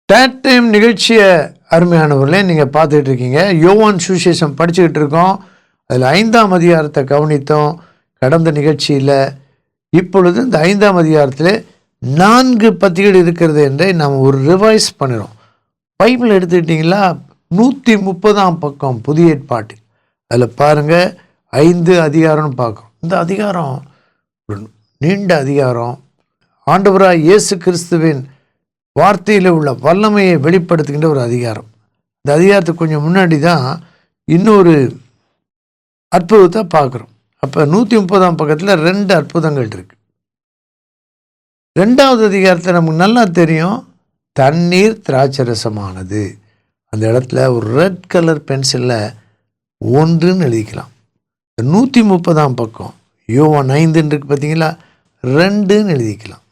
That time நிகழ்ச்சியை அருமையானவர்களே நீங்கள் பார்த்துக்கிட்டு இருக்கீங்க. யோவான் சுவிசேஷம் படிச்சுக்கிட்டு இருக்கோம். அதில் 5ஆம் அதிகாரத்தை கவனித்தோம் கடந்த நிகழ்ச்சியில். இப்பொழுது இந்த 5ஆம் அதிகாரத்தில் 4 பத்திகள் இருக்கிறது என்றை நாம் ஒரு ரிவைஸ் பண்ணுறோம். பைபிள் எடுத்துக்கிட்டிங்களா, 130ஆம் பக்கம் புதிய ஏற்பாட்டு. அதில் பாருங்கள், 5 அதிகாரம்னு பார்க்குறோம். இந்த அதிகாரம் ஒரு நீண்ட அதிகாரம். ஆண்டவராய் இயேசு கிறிஸ்துவின் வார்த்தையில் உள்ள வல்லமையை வெளிப்படுத்துகின்ற ஒரு அதிகாரம். இந்த அதிகாரத்துக்கு கொஞ்சம் முன்னாடி தான் இன்னொரு அற்புதத்தை பார்க்குறோம். அப்போ 130ஆம் பக்கத்தில் 2 அற்புதங்கள் இருக்கு. 2வது அதிகாரத்தில் நமக்கு நல்லா தெரியும், தண்ணீர் திராட்சரசமானது. அந்த இடத்துல ஒரு ரெட் கலர் பென்சிலில் 1ன்னு எழுதிக்கலாம். 130ஆம் பக்கம் யோவான் 5 இருக்கு பார்த்தீங்களா, 2ன்னு எழுதிக்கலாம்.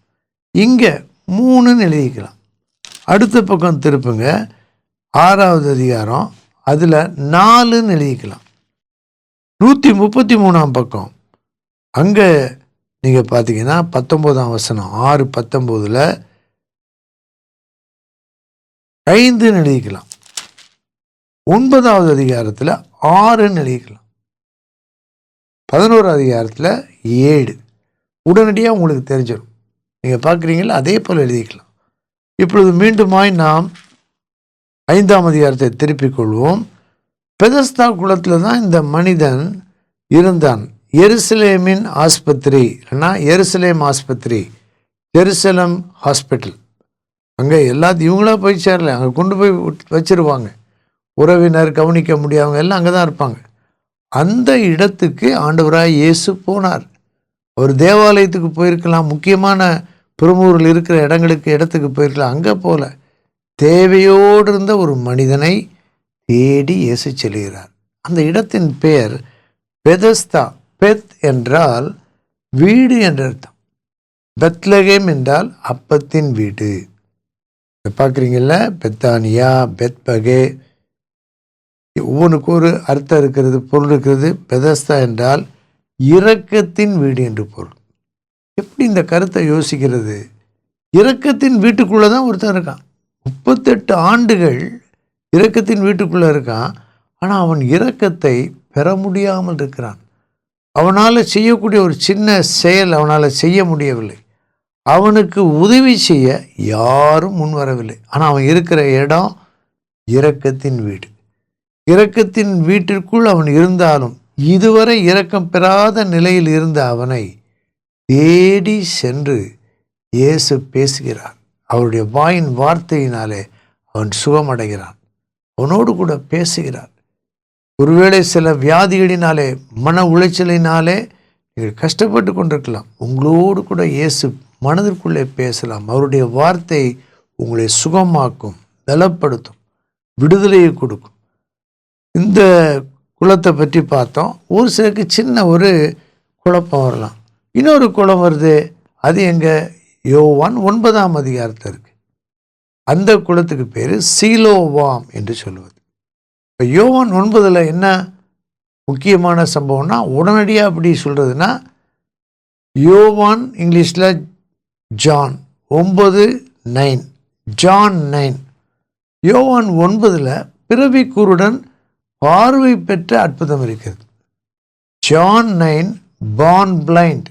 இங்கே 3ன்னு எழுதிக்கலாம். அடுத்த பக்கம் திருப்புங்க, 6வது அதிகாரம், அதில் 4ன்னு எழுதிக்கலாம். 133ஆம் பக்கம் அங்கே நீங்கள் பார்த்தீங்கன்னா 19ஆம் வசனம் 6:19 5ன்னு எழுதிக்கலாம். 9வது அதிகாரத்தில் 6ன்னு எழுதிக்கலாம். 11வது அதிகாரத்தில் 7. உடனடியாக உங்களுக்கு தெரிஞ்சிடும். நீங்கள் பார்க்குறீங்களா, அதே போல் எழுதிக்கலாம். இப்பொழுது மீண்டுமாய் நாம் 5ஆம் அதிகாரத்தை திருப்பிக் கொள்வோம். பெதஸ்தா குளத்தில் தான் இந்த மனிதன் இருந்தான். எருசலேமின் ஆஸ்பத்திரி, இல்லைன்னா எருசலேம் ஆஸ்பத்திரி, ஜெருசலம் ஹாஸ்பிட்டல். அங்கே எல்லாத்தையும் இவங்களா போய் சேரல, அங்கே கொண்டு போய் வச்சிருவாங்க. உறவினர், கவனிக்க முடியாதவங்க எல்லாம் அங்கே தான் இருப்பாங்க. அந்த இடத்துக்கு ஆண்டவராய் இயேசு போனார். ஒரு தேவாலயத்துக்கு போயிருக்கலாம், முக்கியமான பிரமுகர்கள் இருக்கிற இடத்துக்கு போயிருக்கலாம். அங்கே போல தேவையோடு இருந்த ஒரு மனிதனை தேடி இயேசு செல்கிறார். அந்த இடத்தின் பெயர் பெதஸ்தா. பெத் என்றால் வீடு என்ற அர்த்தம். பெத்லகேம் என்றால் அப்பத்தின் வீடு. பார்க்குறீங்கள, பெத்தானியா, பெத்பகே, ஒவ்வொன்றுக்கு ஒரு அர்த்தம் இருக்கிறது, பொருள் இருக்கிறது. பெதஸ்தா என்றால் இரக்கத்தின் வீடு என்று பொருள். எப்படி இந்த கருத்தை யோசிக்கிறது? இரக்கத்தின் வீட்டுக்குள்ளே தான் ஒருத்தன் இருக்கான். 38 ஆண்டுகள் இரக்கத்தின் வீட்டுக்குள்ளே இருக்கான். ஆனால் அவன் இரக்கத்தை பெற முடியாமல் இருக்கிறான். அவனால் செய்யக்கூடிய ஒரு சின்ன செயல் அவனால் செய்ய முடியவில்லை. அவனுக்கு உதவி செய்ய யாரும் முன் வரவில்லை. ஆனால் அவன் இருக்கிற இடம் இரக்கத்தின் வீடு. இரக்கத்தின் வீட்டிற்குள் அவன் இருந்தாலும் இதுவரை இரக்கம் பெறாத நிலையில் இருந்த அவனை தேடி சென்று இயேசு பேசுகிறார். அவருடைய வாயின் வார்த்தையினாலே அவன் சுகமடைகிறான். அவனோடு கூட பேசுகிறார். ஒருவேளை சில வியாதிகளினாலே, மன உளைச்சலினாலே நீங்கள் கஷ்டப்பட்டு கொண்டிருக்கலாம். உங்களோடு கூட இயேசு மனதிற்குள்ளே பேசலாம். அவருடைய வார்த்தை உங்களை சுகமாக்கும், பலப்படுத்தும், விடுதலையை கொடுக்கும். இந்த குலத்தை பற்றி பார்த்தோம். ஒரு சிலருக்கு சின்ன ஒரு குழப்பம் வரலாம். இன்னொரு குலம் வருது, அது எங்கள் யோவான் 9ஆம் அதிகாரத்தில் இருக்குது. அந்த குலத்துக்கு பேர் சீலோவாம் என்று சொல்லுவது. இப்போ யோவான் 9 என்ன முக்கியமான சம்பவம்னா, உடனடியாக அப்படி சொல்கிறதுனா, யோவான் இங்கிலீஷில் ஜான் 9:9, ஜான் 9. யோவான் 9 பிறவி குருடன் பார்வை பெற்ற அற்புதம் இருக்கிறது. John 9 born blind.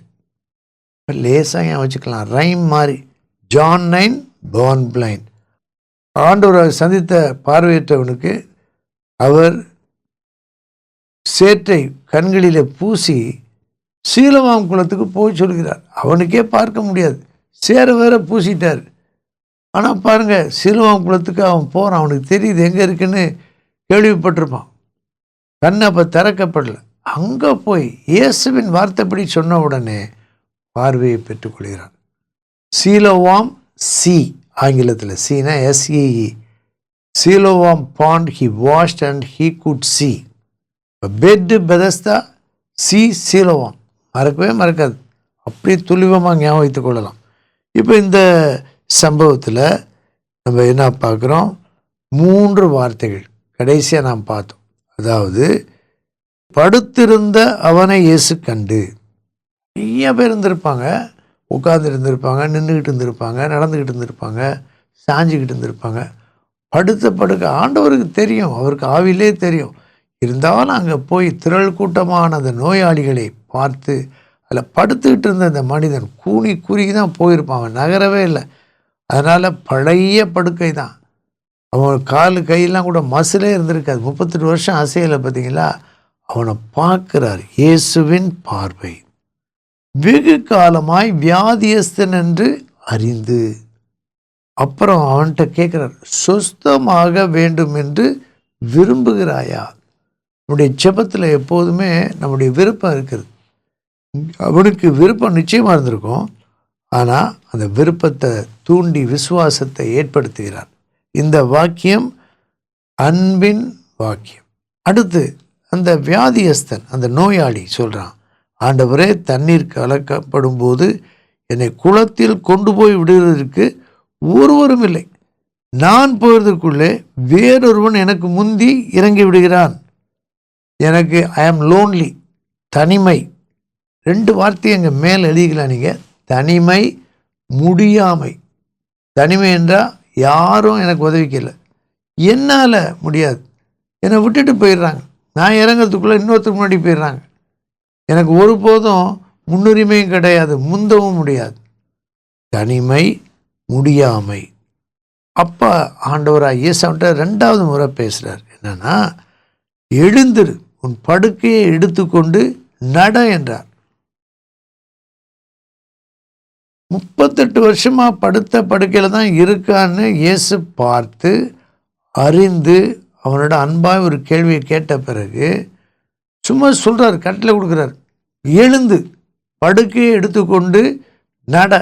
லேசாக ஏன் வச்சுக்கலாம், ரைம் மாதிரி. John 9 born blind. ஆண்டவரை சந்தித்த பார்வையற்றவனுக்கு அவர் சேற்றை கண்களிலே பூசி சீலோவாம் குளத்துக்கு போய் சொல்கிறார். அவனுக்கே பார்க்க முடியாது, சேர வேற பூசிட்டார். ஆனால் பாருங்கள், சீலோவாம் குளத்துக்கு அவன் போகிறான். அவனுக்கு தெரியுது எங்கே இருக்குன்னு, கேள்விப்பட்டிருப்பான். கண்ணை அப்போ திறக்கப்படலை. அங்கே போய் இயேசுவின் வார்த்தைப்படி சொன்ன உடனே பார்வையை பெற்றுக்கொள்கிறான். சீலோவாம், சி ஆங்கிலத்தில், சீனா SEE, Siloam pond he washed and he could see. பெட் பெதஸ்தா, சி சீலோவாம். மறக்கவே மறக்காது, அப்படியே துல்லியமாக ஞாபகம் வைத்துக் கொள்ளலாம். இப்போ இந்த சம்பவத்தில் நம்ம என்ன பார்க்குறோம்? 3 வார்த்தைகள் கடைசியாக நாம் பார்த்தோம். அதாவது, படுத்திருந்த அவனை இயேசு கண்டு. நிறைய பேர் இருந்திருப்பாங்க, உட்கார்ந்து இருந்திருப்பாங்க, நின்றுக்கிட்டு இருந்திருப்பாங்க, நடந்துக்கிட்டு இருந்திருப்பாங்க, சாஞ்சிக்கிட்டு இருந்திருப்பாங்க. படுத்த படுக்க ஆண்டவருக்கு தெரியும், அவருக்கு ஆவிலே தெரியும். இருந்தாலும் அங்கே போய் திரள் கூட்டமான அந்த நோயாளிகளை பார்த்து அதில் படுத்துக்கிட்டு இருந்த அந்த மனிதன் கூனி குறுகி தான் போயிருப்பான், அவன் நகரவே இல்லை. அதனால் பழைய படுக்கை தான், அவன் காலு கையெல்லாம் கூட மசிலே இருந்திருக்காது, 38 வருஷம் அசையலை. பார்த்தீங்களா, அவனை பார்க்குறார் இயேசுவின் பார்வை. வெகு காலமாய் வியாதியஸ்தன் என்று அறிந்து, அப்புறம் அவன்கிட்ட கேட்குறார், சுஸ்தமாக வேண்டும் என்று விரும்புகிறாயா? நம்முடைய ஜெபத்தில் எப்போதுமே நம்முடைய விருப்பம் இருக்குது. அவனுக்கு விருப்பம் நிச்சயமாக இருந்திருக்கும், ஆனால் அந்த விருப்பத்தை தூண்டி விசுவாசத்தை ஏற்படுத்துகிறார். இந்த வாக்கியம் அன்பின் வாக்கியம். அடுத்து அந்த வியாதியஸ்தன், அந்த நோயாளி சொல்கிறான், ஆண்டவரே, தண்ணீர் கலக்கப்படும் போது என்னை குளத்தில் கொண்டு போய் விடுவதற்கு ஒருவரும் இல்லை. நான் போவதற்குள்ளே வேறொருவன் எனக்கு முந்தி இறங்கி விடுகிறான். எனக்கு ஐ ஆம் லோன்லி, தனிமை. 2 வார்த்தையை அங்கே மேலே எழுதிக்கலாம் நீங்கள், தனிமை, முடியாமை. தனிமை என்றால் யாரும் எனக்கு உதவிக்கலை, என்னால் முடியாது, என்னை விட்டுட்டு போயிடுறாங்க, நான் இறங்கிறதுக்குள்ளே இன்னொருத்தருக்கு முன்னாடி போயிடுறாங்க, எனக்கு ஒருபோதும் முன்னுரிமையும் கிடையாது, முந்தவும் முடியாது. தனிமை, முடியாமை. அப்போ ஆண்டவராக இயேசு அவன்கிட்ட 2வது முறை பேசுகிறார். என்னன்னா, எழுந்திரு, உன் படுக்கையை எடுத்துக்கொண்டு நட என்றார். 38 வருஷமாக படுத்த படுக்கையில் தான் இருக்கான்னு இயேசு பார்த்து அறிந்து அவனோட அன்பாக ஒரு கேள்வியை கேட்ட பிறகு சும்மா சொல்கிறார், கட்டளை கொடுக்குறார், எழுந்து படுக்கையை எடுத்துக்கொண்டு நட.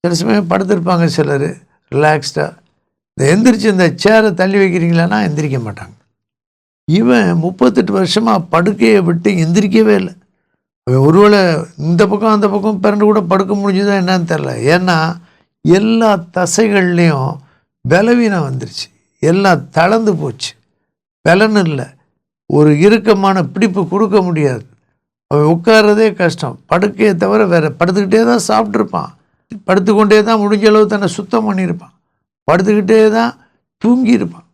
சில சமயம் படுத்திருப்பாங்க சிலர் ரிலாக்ஸ்டாக, இந்த எந்திரிச்சு இந்த சேரை தள்ளி வைக்கிறீங்களான்னா எந்திரிக்க மாட்டாங்க. இவன் 38 வருஷமாக படுக்கையை விட்டு எந்திரிக்கவே இல்லை. அவன் ஒருவேளை இந்த பக்கம் அந்த பக்கம் பிறண்டு கூட படுக்க முடிஞ்சுதான் என்னன்னு தெரில. ஏன்னா எல்லா தசைகள்லேயும் பலவீனம் வந்துருச்சு, எல்லாம் தளர்ந்து போச்சு, பலன் இல்லை, ஒரு இறுக்கமான பிடிப்பு கொடுக்க முடியாது. அவன் உட்கார்றதே கஷ்டம், படுக்கையை தவிர வேறு. படுத்துக்கிட்டே தான் சாப்பிட்ருப்பான், படுத்துக்கொண்டே தான் முடிஞ்ச அளவு தன்னை சுத்தம் பண்ணியிருப்பான், படுத்துக்கிட்டே தான் தூங்கியிருப்பான்,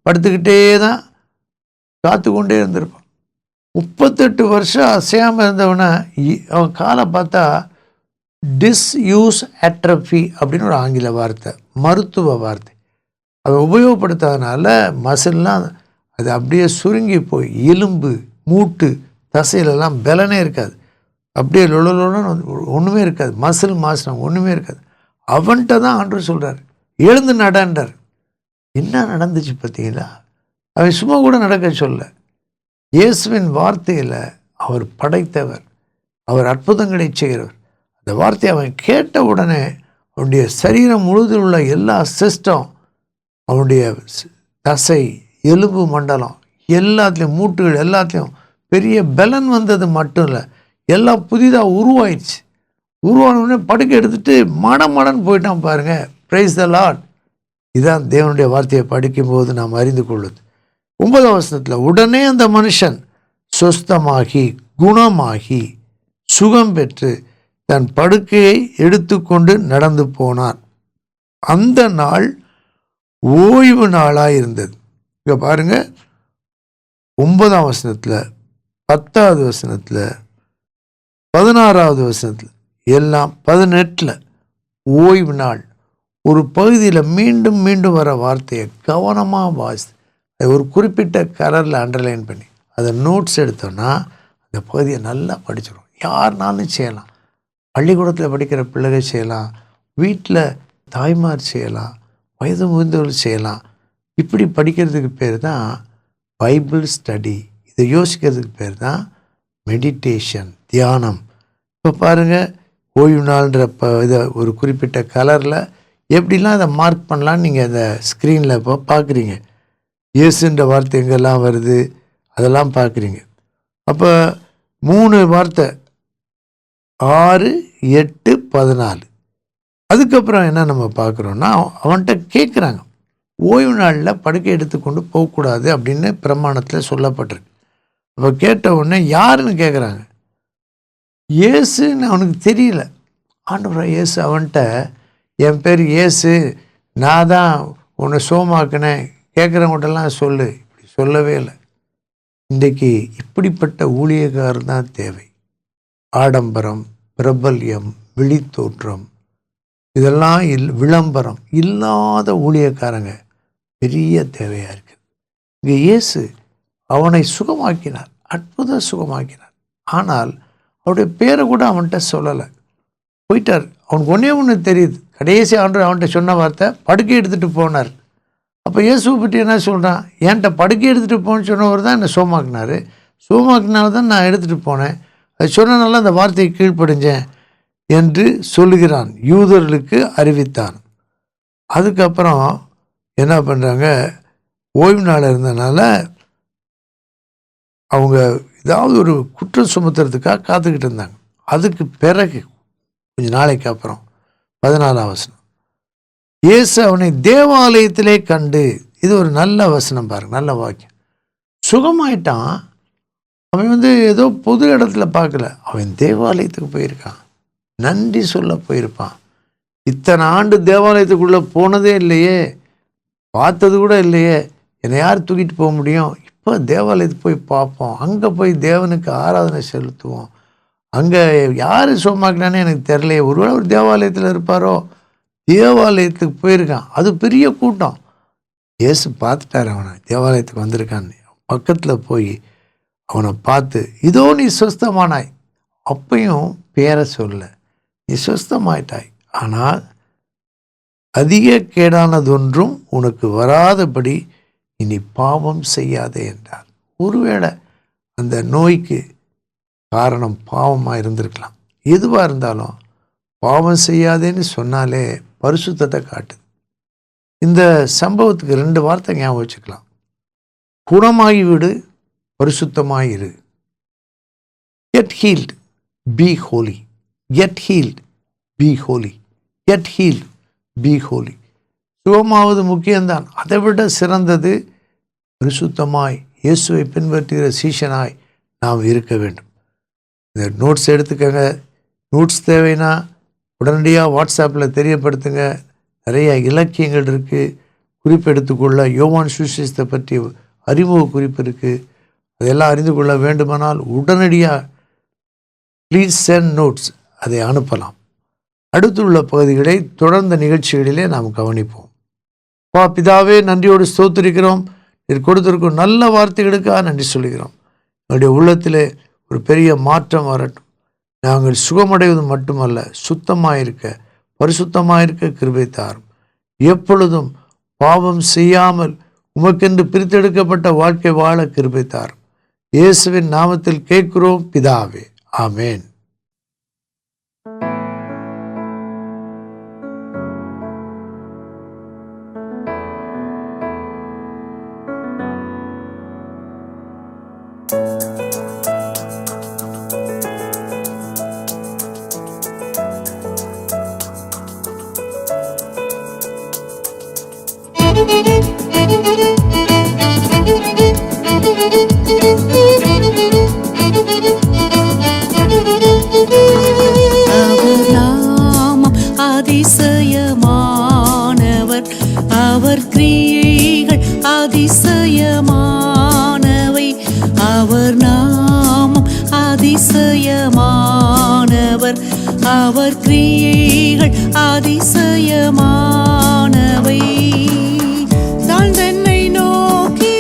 படுத்துக்கிட்டே தான் காத்து கொண்டே இருந்திருப்பான். 38 வருஷம் அசையாமல் இருந்தவனை அவன் காலை பார்த்தா டிஸ்யூஸ் அட்ரஃபி அப்படின்னு ஒரு ஆங்கில வார்த்தை, மருத்துவ வார்த்தை. அதை உபயோகப்படுத்தாதனால மசில்லாம் அது அப்படியே சுருங்கி போய் எலும்பு, மூட்டு, தசையிலெல்லாம் பலனே இருக்காது, அப்படியே லொலன்னு ஒன்றுமே இருக்காது, மசில் மாசனம் ஒன்றுமே இருக்காது. அவன்கிட்ட தான் ஆண்டவர் சொல்கிறார், எழுந்து நடன்றார். என்ன நடந்துச்சு பார்த்தீங்களா? அவன் சும்மா கூட நடக்க சொல்ல, இயேசுவின் வார்த்தையில் அவர் படைத்தவர், அவர் அற்புதங்களை செய்கிறவர். அந்த வார்த்தையை அவன் கேட்ட உடனே அவனுடைய சரீரம் முழுதில் உள்ள எல்லா சிஸ்டம், அவனுடைய தசை, எலும்பு மண்டலம் எல்லாத்துலேயும், மூட்டுகள் எல்லாத்துலேயும் பெரிய பலன் வந்தது மட்டும் இல்லை, எல்லாம் புதிதாக உருவாயிடுச்சு. உருவானவுடனே படுக்கை எடுத்துகிட்டு மடன்னு போயிட்டான் பாருங்கள். Praise the Lord. இதான் தேவனுடைய வார்த்தையை படிக்கும்போது நாம் அறிந்து கொள்வது. 9ஆம் வசனத்தில், உடனே அந்த மனுஷன் சொஸ்தமாகி குணமாகி சுகம் பெற்று தன் படுக்கையை எடுத்துக்கொண்டு நடந்து போனான். அந்த நாள் ஓய்வு நாளாக இருந்தது. இங்கே பாருங்க, 9ஆம் வசனத்தில், 10வது வசனத்தில், 16வது வசனத்தில், எல்லாம் 18 ஓய்வு நாள். ஒரு பகுதியில் மீண்டும் மீண்டும் வர வார்த்தையை கவனமாக வாசி, அதை ஒரு குறிப்பிட்ட கலரில் அண்டர்லைன் பண்ணி அதை நோட்ஸ் எடுத்தோன்னா அந்த பகுதியை நல்லா படிச்சிடும். யாருனாலும் செய்யலாம், பள்ளிக்கூடத்தில் படிக்கிற பிள்ளைகள் செய்யலாம், வீட்டில் தாய்மார் செய்யலாம், வயது முதிர்ந்தவர்கள் செய்யலாம். இப்படி படிக்கிறதுக்கு பேர் தான் பைபிள் ஸ்டடி. இதை யோசிக்கிறதுக்கு பேர் தான் மெடிடேஷன், தியானம். இப்போ பாருங்கள், ஓய்வு நாள்ன்ற இதை ஒரு குறிப்பிட்ட கலரில் எப்படிலாம் அதை மார்க் பண்ணலான்னு நீங்கள் அந்த ஸ்க்ரீனில் இப்போ பார்க்குறீங்க. இயேசுன்ற வார்த்தை எங்கெல்லாம் வருது அதெல்லாம் பார்க்குறீங்க. அப்போ 3 வார்த்தை, 6, 8, 14. அதுக்கப்புறம் என்ன நம்ம பார்க்குறோன்னா, அவன்கிட்ட கேட்குறாங்க, ஓய்வு நாளில் படுக்கை எடுத்துக்கொண்டு போகக்கூடாது அப்படின்னு பிரமாணத்தில் சொல்லப்பட்டிருக்கு. அப்போ கேட்ட உடனே யாருன்னு கேட்குறாங்க. இயேசுன்னு அவனுக்கு தெரியல. ஆண்டவராக இயேசு அவன்கிட்ட என் பேர் இயேசு, நான் தான் உன்னை சோமாக்கினேன், கேட்குறவங்கள்ட்டெல்லாம் சொல்லு. இப்படி சொல்லவே இல்லை. இன்றைக்கு இப்படிப்பட்ட ஊழியக்காரர் தான் தேவை. ஆடம்பரம், பிரபல்யம், விழித்தோற்றம், இதெல்லாம் விளம்பரம் இல்லாத ஊழியக்காரங்க பெரிய தேவையாக இருக்குது. இங்கே இயேசு அவனை சுகமாக்கினார், அற்புத சுகமாக்கினார். ஆனால் அவருடைய பேரை கூட அவன்கிட்ட சொல்லலை, போயிட்டார். அவனுக்கு ஒன்று தெரியுது. கடைசி ஆண்டு அவன்கிட்ட சொன்ன வார்த்தை படுக்கை எடுத்துகிட்டு போனார். அப்போ இயேசுவை பற்றி என்ன சொல்கிறான்? என்கிட்ட படுக்கை எடுத்துகிட்டு போன்னு சொன்னவர் தான் என்னை சோமாக்கினார், சோமாக்கினால தான் நான் எடுத்துகிட்டு போனேன், அது சொன்னனால அந்த வார்த்தையை கீழ்ப்படிஞ்சேன் என்று சொல்லுகிறான், யூதர்களுக்கு அறிவித்தான். அதுக்கப்புறம் என்ன பண்ணுறாங்க, ஓய்வு நாள் இருந்தனால அவங்க ஏதாவது ஒரு குற்றம் சுமத்துறதுக்காக காத்துக்கிட்டு இருந்தாங்க. அதுக்கு பிறகு கொஞ்ச நாளைக்கு அப்புறம் 14ஆம் வசனம், இயேசு அவனை தேவாலயத்திலே கண்டு. இது ஒரு நல்ல வசனம் பாருங்க, நல்ல வாக்கியம். சுகமாயிட்டான். அவன் ஏதோ பொது இடத்துல பார்க்கல, அவன் தேவாலயத்துக்கு போயிருக்கான், நன்றி சொல்ல போயிருப்பான். இத்தனை ஆண்டு தேவாலயத்துக்குள்ளே போனதே இல்லையே, பார்த்தது கூட இல்லையே, என்னை யார் தூக்கிட்டு போக முடியும்? இப்போ தேவாலயத்துக்கு போய் பார்ப்போம், அங்கே போய் தேவனுக்கு ஆராதனை செலுத்துவோம், அங்கே யார் சோமாக்கினானே எனக்கு தெரியலையே, ஒருவேளை ஒரு தேவாலயத்தில் இருப்பாரோ. தேவாலயத்துக்கு போயிருக்கான். அது பெரிய கூட்டம். இயேசு பார்த்துட்டார் அவனை, தேவாலயத்துக்கு வந்திருக்கான்னு. பக்கத்தில் போய் அவனை பார்த்து, இதோ நீ சுஸ்தமானாய். அப்பையும் பேரை சொல்ல, நீ சுஸ்தமாயிட்டாய், ஆனால் அதிக கேடானதொன்றும் உனக்கு வராதபடி இனி பாவம் செய்யாதே என்றார். ஒருவேளை அந்த நோய்க்கு காரணம் பாவமாக இருந்திருக்கலாம். எதுவாக இருந்தாலும் பாவம் செய்யாதேன்னு சொன்னாலே பரிசுத்தத்தை காட்டுது. இந்த சம்பவத்துக்கு 2 வார்த்தை ஞாபகம் வச்சுக்கலாம். குணமாகி விடு, பரிசுத்தமாயிரு. Get healed, be holy. Get healed, be holy. Get healed, be holy. சுகமாவது முக்கியம்தான். அதை விட சிறந்தது பரிசுத்தமாய் இயேசுவை பின்பற்றுகிற சீஷனாய் நாம் இருக்க வேண்டும். இந்த நோட்ஸ் எடுத்துக்கங்க. நோட்ஸ் தேவைன்னா உடனடியாக வாட்ஸ்அப்பில் தெரியப்படுத்துங்க. நிறைய இலக்கியங்கள் இருக்குது, குறிப்பு எடுத்துக்கொள்ள. யோவான் சுவிசேஷத்தை பற்றி அறிமுக குறிப்பு இருக்குது. அதெல்லாம் அறிந்து கொள்ள வேண்டுமானால் உடனடியாக ப்ளீஸ் சென்ட் நோட்ஸ், அதை அனுப்பலாம். அடுத்துள்ள பகுதிகளை தொடர்ந்த நிகழ்ச்சிகளிலே நாம் கவனிப்போம். பிதாவே, நன்றியோடு ஸ்தோத்திரிக்கிறோம். நீர் கொடுத்திருக்கும் நல்ல வார்த்தைகளுக்காக நன்றி சொல்கிறோம். எங்களுடைய உள்ளத்திலே ஒரு பெரிய மாற்றம் வரட்டும். நாங்கள் சுகமடைவது மட்டுமல்ல, சுத்தமாயிருக்க, பரிசுத்தமாயிருக்க கிருபை தாரும். எப்பொழுதும் பாவம் செய்யாமல் உமக்கென்று பிரித்தெடுக்கப்பட்ட வாழ்க்கை வாழ கிருபை தாரும். இயேசுவின் நாமத்தில் கேட்கிறோம் பிதாவே, ஆமேன். அவர் நாமம் அதிசயமானவர், அவர் கிரியைகள் அதிசயமானவை. அவர் நாமம் அதிசயமானவர், அவர் கிரியைகள் அதிசயமானவை. தாழ்ந்தென்னை நோக்கி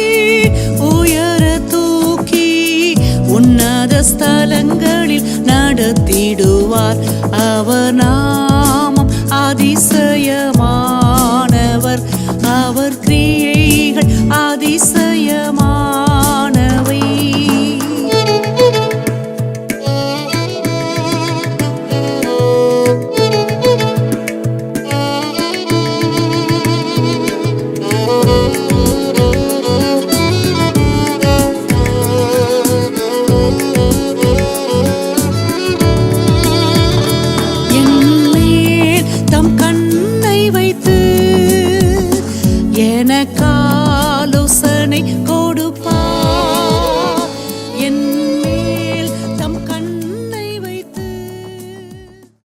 உயர தூக்கி உன்னத ஸ்தலங்களில் நடத்திடுவார். அவர்